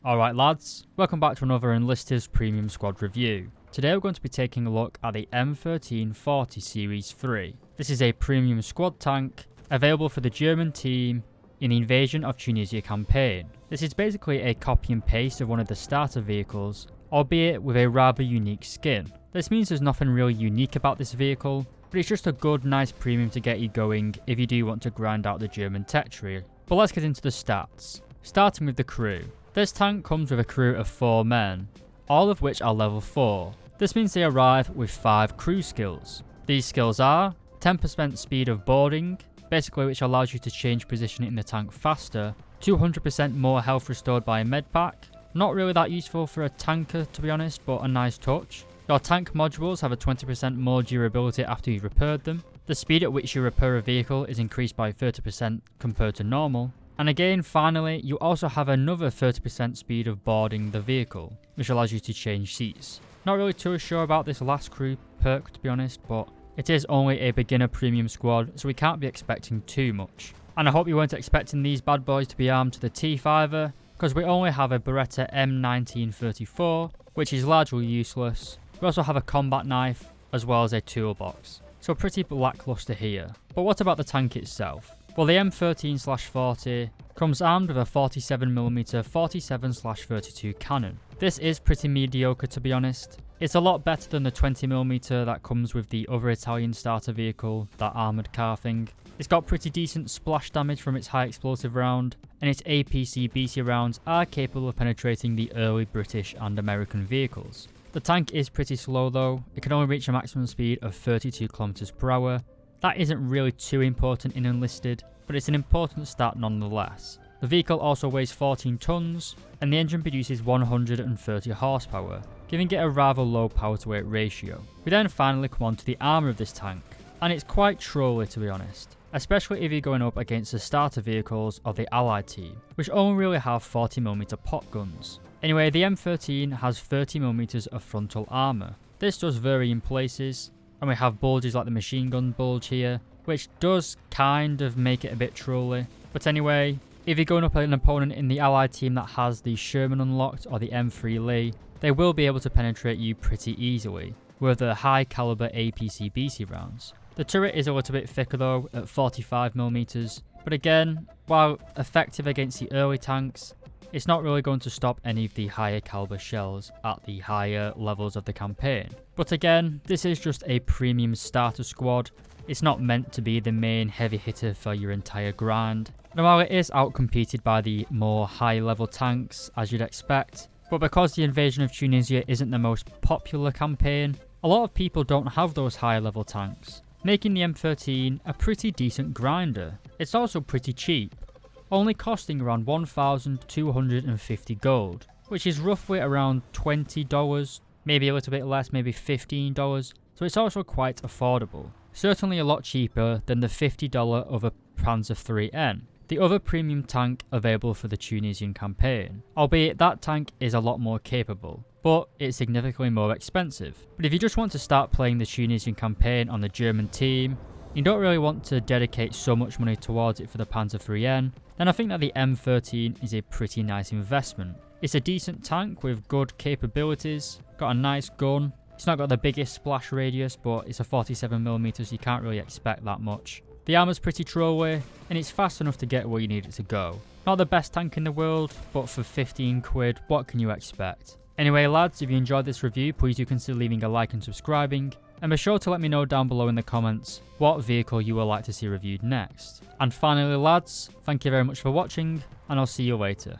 Alright lads, welcome back to another Enlisted Premium Squad review. Today we're going to be taking a look at the M13 40 Series 3. This is a premium squad tank available for the German team in the Invasion of Tunisia campaign. This is basically a copy and paste of one of the starter vehicles, albeit with a rather unique skin. This means there's nothing really unique about this vehicle, but it's just a good, nice premium to get you going if you do want to grind out the German tech tree. But let's get into the stats. Starting with the crew. This tank comes with a crew of 4 men, all of which are level 4. This means they arrive with 5 crew skills. These skills are 10% speed of boarding, basically which allows you to change position in the tank faster, 200% more health restored by a med pack, not really that useful for a tanker to be honest, but a nice touch. Your tank modules have a 20% more durability after you've repaired them. The speed at which you repair a vehicle is increased by 30% compared to normal. And again, finally, you also have another 30% speed of boarding the vehicle, which allows you to change seats. Not really too sure about this last crew perk to be honest, but it is only a beginner premium squad, so we can't be expecting too much. And I hope you weren't expecting these bad boys to be armed to the teeth either, because we only have a Beretta M13 34, which is largely useless. We also have a combat knife, as well as a toolbox. So pretty lackluster here. But what about the tank itself? Well, the M13/40 comes armed with a 47mm 47/32 cannon. This is pretty mediocre to be honest. It's a lot better than the 20mm that comes with the other Italian starter vehicle, that armoured car thing. It's got pretty decent splash damage from its high explosive round, and its APC-BC rounds are capable of penetrating the early British and American vehicles. The tank is pretty slow though. It can only reach a maximum speed of 32 km/h. That isn't really too important in Enlisted, but it's an important stat nonetheless. The vehicle also weighs 14 tons, and the engine produces 130 horsepower, giving it a rather low power to weight ratio. We then finally come on to the armour of this tank, and it's quite trolly to be honest, especially if you're going up against the starter vehicles of the Allied team, which only really have 40mm pot guns. Anyway, the M13 has 30mm of frontal armour. This does vary in places, and we have bulges like the machine gun bulge here, which does kind of make it a bit trolly. But anyway, if you're going up an opponent in the Allied team that has the Sherman unlocked or the M3 Lee, they will be able to penetrate you pretty easily with the high caliber APC-BC rounds. The turret is a little bit thicker though at 45mm, but again, while effective against the early tanks, it's not really going to stop any of the higher caliber shells at the higher levels of the campaign. But again, this is just a premium starter squad. It's not meant to be the main heavy hitter for your entire grind. And while it is outcompeted by the more high level tanks, as you'd expect, but because the Invasion of Tunisia isn't the most popular campaign, a lot of people don't have those high level tanks, making the M13 a pretty decent grinder. It's also pretty cheap, only costing around 1,250 gold, which is roughly around $20, maybe a little bit less, maybe $15, so it's also quite affordable. Certainly a lot cheaper than the $50 of a Panzer IIIN, the other premium tank available for the Tunisian campaign, albeit that tank is a lot more capable, but it's significantly more expensive. But if you just want to start playing the Tunisian campaign on the German team, you don't really want to dedicate so much money towards it for the Panzer IIIN, then I think that the M13 is a pretty nice investment. It's a decent tank with good capabilities, got a nice gun. It's not got the biggest splash radius, but it's a 47mm, so you can't really expect that much. The armour's pretty throwaway, and it's fast enough to get where you need it to go. Not the best tank in the world, but for 15 quid, what can you expect? Anyway lads, if you enjoyed this review, please do consider leaving a like and subscribing, and be sure to let me know down below in the comments what vehicle you would like to see reviewed next. And finally lads, thank you very much for watching, and I'll see you later.